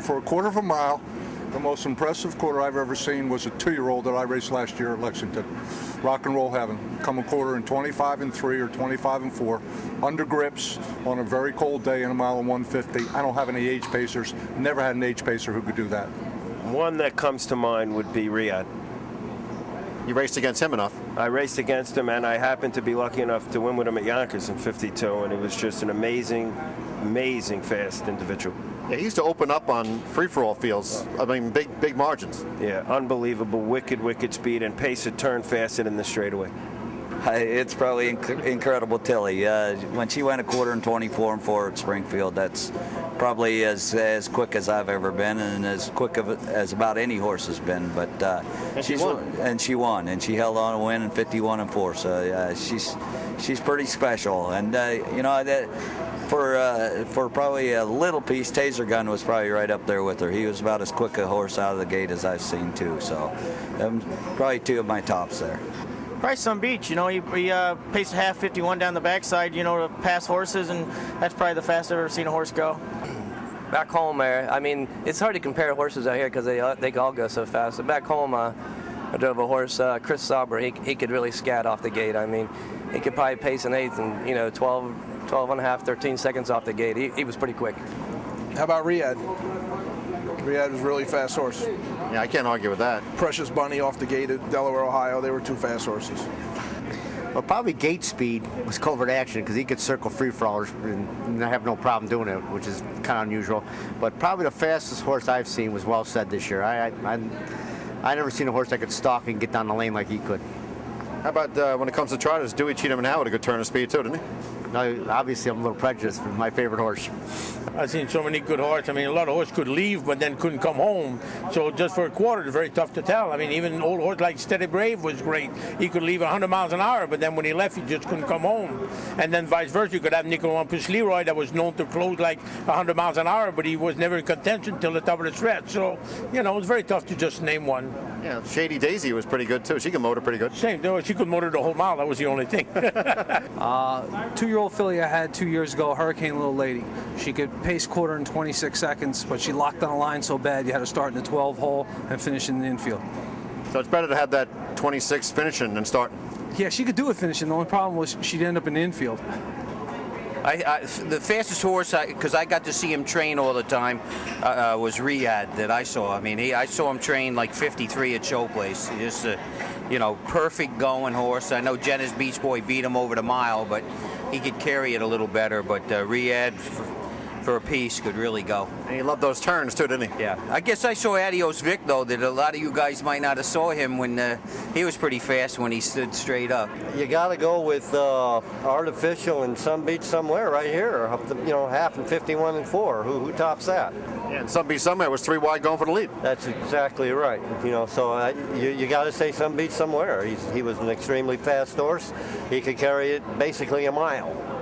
for a quarter of a mile, the most impressive quarter I've ever seen was a 2-year-old that I raced last year at Lexington. Rock and roll heaven. Come a quarter in 25 and 3 or 25 and 4, under grips on a very cold day in a mile and 150. I don't have any age pacers. Never had an age pacer who could do that. One that comes to mind would be Riyadh. You raced against him enough? I raced against him, and I happened to be lucky enough to win with him at Yonkers in 52, and it was just an amazing, amazing fast individual. Yeah, he used to open up on free-for-all fields. I mean, big margins. Yeah, unbelievable, wicked speed, and pace a turn faster than the straightaway. It's probably incredible, Tilly. When she went a quarter in 24 and 4 at Springfield, that's probably as quick as I've ever been, and as quick as about any horse has been. But and she won, and she held on to win in 51 and 4. So she's pretty special, and you know that. For probably a little piece, Taser Gun was probably right up there with her. He was about as quick a horse out of the gate as I've seen too. So probably 2 of my tops there. Probably Sun Beach, you know, he paced a half 51 down the backside, you know, to pass horses, and that's probably the fastest I've ever seen a horse go. Back home, I mean, it's hard to compare horses out here because they all go so fast. But back home, I drove a horse, Chris Sauber. He could really scat off the gate. I mean, he could probably pace an eighth in, you know, 12 and a half, 13 seconds off the gate. He was pretty quick. How about Riyadh? Riyadh was a really fast horse. Yeah, I can't argue with that. Precious Bunny off the gate at Delaware, Ohio. They were 2 fast horses. Well, probably gate speed was covert action because he could circle free-for-allers and have no problem doing it, which is kind of unusual. But probably the fastest horse I've seen was Well Said this year. I never seen a horse that could stalk and get down the lane like he could. How about when it comes to trotters, Dewey, Cheatham, and Howard a good turn of speed too, didn't he? No, obviously I'm a little prejudiced for my favorite horse. I've seen so many good horses. I mean, a lot of horses could leave, but then couldn't come home. So just for a quarter, it's very tough to tell. I mean, even an old horse like Steady Brave was great. He could leave 100 miles an hour, but then when he left, he just couldn't come home. And then vice versa, you could have Nickel One Push Leroy that was known to close like 100 miles an hour, but he was never in contention till the top of the stretch. So, you know, it's very tough to just name one. Yeah, Shady Daisy was pretty good too. She could motor pretty good. Same, though. She could motor the whole mile. That was the only thing. 2-year-old filly I had 2 years ago, Hurricane Little Lady. She could pace quarter in 26 seconds, but she locked on a line so bad you had to start in the 12 hole and finish in the infield. So it's better to have that 26 finishing than starting. Yeah, she could do it finishing. The only problem was she'd end up in the infield. The fastest horse, because I got to see him train all the time, was Riyadh that I saw. I mean, I saw him train like 53 at Showplace. Just a, you know, perfect going horse. I know Jenna's Beach Boy beat him over the mile, but he could carry it a little better. But Riyadh, for a piece, could really go. And he loved those turns too, didn't he? Yeah. I guess I saw Adios Vic, though, that a lot of you guys might not have saw him when he was pretty fast when he stood straight up. You got to go with Artificial and Sun Beach Somewhere right here. You know, half and 51 and 4. Who tops that? Yeah, and Sun Beach Somewhere was 3 wide going for the lead. That's exactly right. You know, so you got to say Sun Beach Somewhere. He was an extremely fast horse. He could carry it basically a mile.